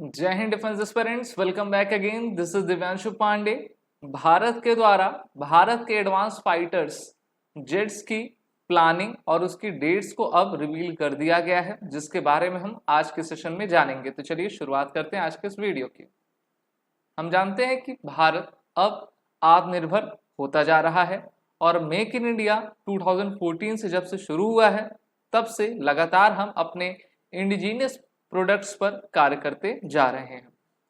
जय Hind defence aspirants, welcome back again. This is Divyanshu Pandey. Bharat के द्वारा भारत के एडवांस फाइटर्स जेट्स की प्लानिंग और उसकी डेट्स को अब रिवील कर दिया गया है, जिसके बारे में हम आज के सेशन में जानेंगे। तो चलिए शुरुआत करते हैं आज के इस वीडियो की। हम जानते हैं कि भारत अब आत्मनिर्भर होता जा रहा है और मेक इन इंडिया 2014 से जब से शुरू हुआ है तब से लगातार हम अपने इंडिजीनियस प्रोडक्ट्स पर कार्य करते जा रहे हैं।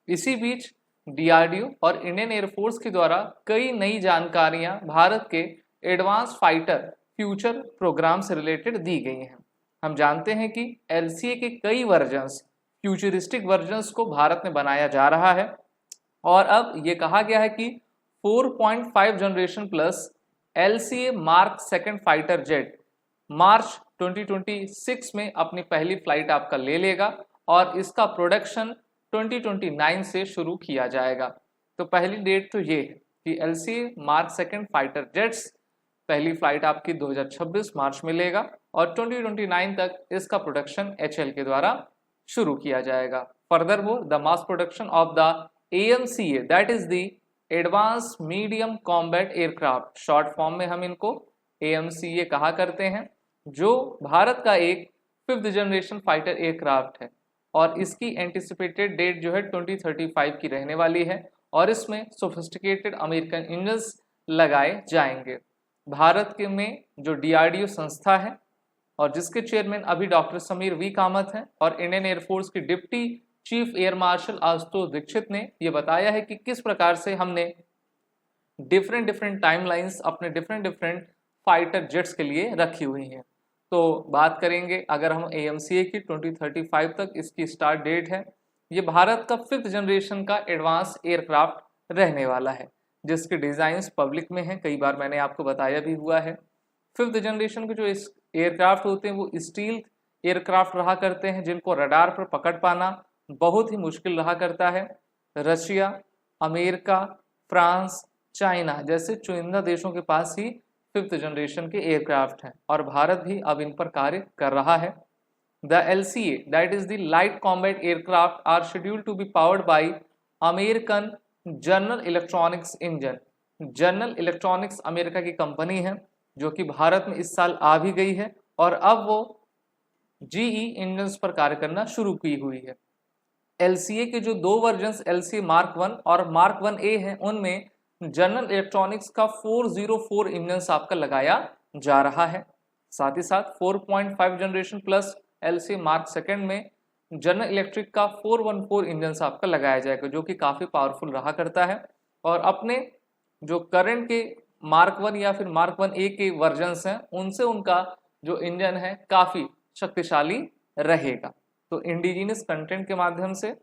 इसी बीच डीआरडीओ और इंडियन एयरफोर्स के द्वारा कई नई जानकारियां भारत के एडवांस फाइटर फ्यूचर प्रोग्राम से रिलेटेड दी गई हैं। हम जानते हैं कि एलसीए के कई वर्जन्स, फ्यूचरिस्टिक वर्जन्स को भारत में बनाया जा रहा है और अब ये कहा गया है कि 4.5 generation plus LCA mark second fighter jet मार्च 2026 में अपनी पहली फ्लाइट आपका ले लेगा और इसका प्रोडक्शन 2029 से शुरू किया जाएगा। तो पहली डेट तो ये है कि LCA mark second fighter jets पहली फ्लाइट आपकी 2026 मार्च में लेगा और 2029 तक इसका प्रोडक्शन एचएएल के द्वारा शुरू किया जाएगा। Furthermore the mass production of the AMCA, that is the advance medium combat aircraft, short form में हम इनको एएमसीए कहा करते हैं, जो भारत का एक 5th जनरेशन फाइटर एयरक्राफ्ट है और इसकी एंटिसिपेटेड डेट जो है 2035 की रहने वाली है और इसमें सोफिस्टिकेटेड अमेरिकन इंजन्स लगाए जाएंगे। भारत के में जो डीआरडीओ संस्था है और जिसके चेयरमैन अभी डॉक्टर समीर वी कामत हैं और इंडियन एयरफोर्स के deputy chief air marshal Ashutosh Dikshit ने यह बताया है कि किस प्रकार से हमने डिफरेंट टाइमलाइंस अपने डिफरेंट फाइटर जेट्स के लिए रखी हुई हैं। तो बात करेंगे अगर हम एएमसीए की 2035 तक इसकी स्टार्ट डेट है। ये भारत का 5th जनरेशन का एडवांस एयरक्राफ्ट रहने वाला है जिसके डिजाइन्स पब्लिक में हैं, कई बार मैंने आपको बताया भी हुआ है। 5th जनरेशन के जो एयरक्राफ्ट होते हैं वो स्टील एयरक्राफ्ट रहा करते हैं जिनको रडार पर पकड़ पाना बहुत ही मुश्किल रहा करता है। रशिया, अमेरिका, फ्रांस, चाइना जैसे चुनिंदा देशों के पास ही 5th जनरेशन के एयरक्राफ्ट हैं और भारत भी अब इन पर कार्य कर रहा है। The LCA, that is the light combat aircraft, are scheduled to be powered by American General Electronics engine. General Electronics America की कंपनी है जो कि भारत में इस साल आ भी गई है और अब वो जीई इंजन्स पर कार्य करना शुरू की हुई है। एलसीए के जो दो वर्जन्स एलसीए मार्क 1 और मार्क 1A हैं उनमें जनरल इलेक्ट्रॉनिक्स का 404 इंजन आपका लगाया जा रहा है। साथ ही साथ 4.5 generation plus LCA mark second में जनरल इलेक्ट्रिक का 414 इंजन आपका लगाया जाएगा जो कि काफ़ी पावरफुल रहा करता है और अपने जो करंट के मार्क 1 या फिर मार्क 1A के वर्जन्स हैं उनसे उनका जो इंजन है काफ़ी शक्तिशाली रहेगा। तो इंडिजीनियस कंटेंट के माध्यम से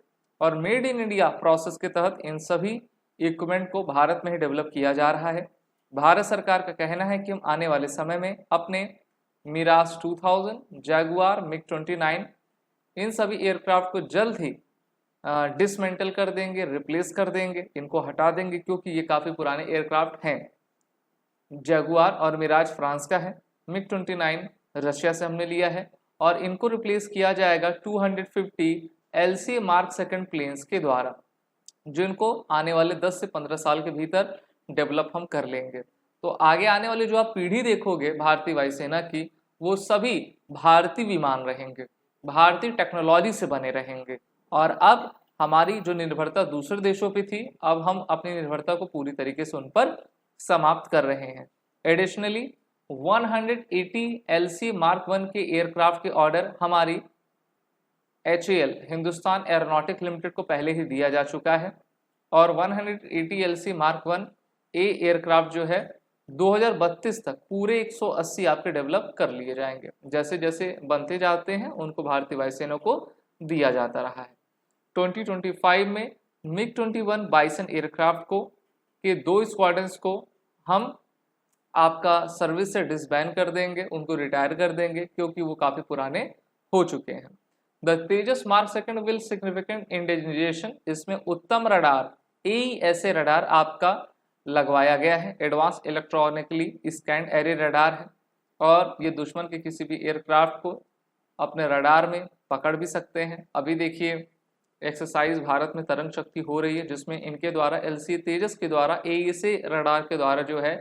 और मेड इन इंडिया प्रोसेस के तहत इन सभी इक्विपमेंट को भारत में ही डेवलप किया जा रहा है। भारत सरकार का कहना है कि हम आने वाले समय में अपने मिराज 2000, जैगुआर, मिग 29 इन सभी एयरक्राफ्ट को जल्द ही डिसमेंटल कर देंगे, रिप्लेस कर देंगे, इनको हटा देंगे क्योंकि ये काफ़ी पुराने एयरक्राफ्ट हैं। जैगुआर और मिराज फ्रांस का है, मिग 29 रशिया से हमने लिया है और इनको रिप्लेस किया जाएगा 250 एलसीए मार्क सेकंड प्लेन्स के द्वारा, जिनको आने वाले 10 से 15 साल के भीतर डेवलप हम कर लेंगे। तो आगे आने वाले जो आप पीढ़ी देखोगे भारतीय वायुसेना की, वो सभी भारतीय विमान रहेंगे, भारतीय टेक्नोलॉजी से बने रहेंगे और अब हमारी जो निर्भरता दूसरे देशों पे थी, अब हम अपनी निर्भरता को पूरी तरीके से उन पर समाप्त कर रहे हैं। एडिशनली 180 एलसीए मार्क 1 के एयरक्राफ्ट के ऑर्डर हमारी एचएएल हिंदुस्तान एरोनॉटिक लिमिटेड को पहले ही दिया जा चुका है और 180 एलसी मार्क 1A एयरक्राफ्ट जो है 2032 तक पूरे 180 आपके डेवलप कर लिए जाएंगे। जैसे जैसे बनते जाते हैं उनको भारतीय वायुसेना को दिया जाता रहा है। 2025 में मिग 21 बाइसन एयरक्राफ्ट को के 2 स्क्वाड्रंस को हम आपका सर्विस से डिसबैन कर देंगे, उनको रिटायर कर देंगे क्योंकि वो काफ़ी पुराने हो चुके हैं। The Tejas mark second will significant indigenisation, इसमें उत्तम रडार AESA रडार आपका लगवाया गया है। Advance electronically scanned array radar है और ये दुश्मन के किसी भी एयरक्राफ्ट को अपने रडार में पकड़ भी सकते हैं। अभी देखिए एक्सरसाइज भारत में तरंग शक्ति हो रही है, जिसमें इनके द्वारा LCA तेजस के द्वारा AESA रडार के द्वारा जो है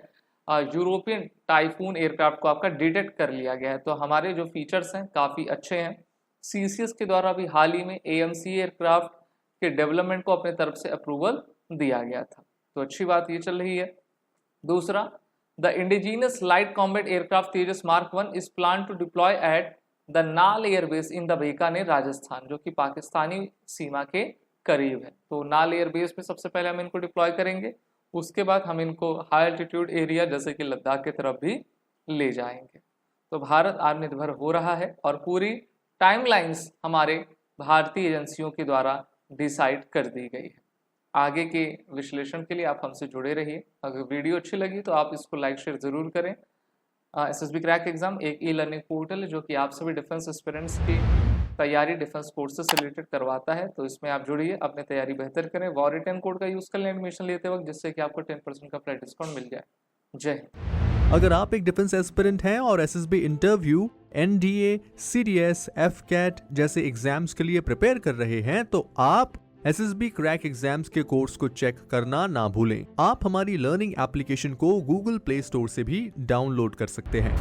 यूरोपियन टाइफून एयरक्राफ्ट को आपका डिटेक्ट कर लिया गया है। तो हमारे जो फीचर्स हैं काफ़ी अच्छे हैं। CCS के द्वारा भी हाल ही में AMC एयरक्राफ्ट के डेवलपमेंट को अपने तरफ से अप्रूवल दिया गया था, तो अच्छी बात ये चल रही है। दूसरा, the indigenous light combat aircraft Tejas mark 1 is plan to deploy at the Nal airbase in the Bikaner Rajasthan, जो कि पाकिस्तानी सीमा के करीब है। तो नाल एयरबेस में सबसे पहले हम इनको डिप्लॉय करेंगे, उसके बाद हम इनको हाई एल्टीट्यूड एरिया जैसे कि लद्दाख की तरफ भी ले जाएंगे। तो भारत आत्मनिर्भर हो रहा है और पूरी टाइमलाइंस हमारे भारतीय एजेंसियों के द्वारा डिसाइड कर दी गई है। आगे के विश्लेषण के लिए आप हमसे जुड़े रहिए। अगर वीडियो अच्छी लगी तो आप इसको लाइक शेयर ज़रूर करें। SSB क्रैक एग्जाम एक ई-लर्निंग पोर्टल है जो कि आप सभी डिफेंस एस्पिरेंट्स की तैयारी डिफेंस कोर्सेज से रिलेटेड करवाता है, तो इसमें आप जुड़िए, अपनी तैयारी बेहतर करें। वॉरिटन कोड का यूज़ कर लें एडमिशन लेते वक्त, जिससे कि आपको 10% का फ्लैट डिस्काउंट मिल जाए। जय हिंद। अगर आप एक डिफेंस एस्पिरेंट हैं और SSB interview, NDA, CDS, FCAT जैसे एग्जाम्स के लिए प्रिपेयर कर रहे हैं तो आप SSB क्रैक एग्जाम्स के कोर्स को चेक करना ना भूलें। आप हमारी लर्निंग एप्लीकेशन को Google प्ले स्टोर से भी डाउनलोड कर सकते हैं।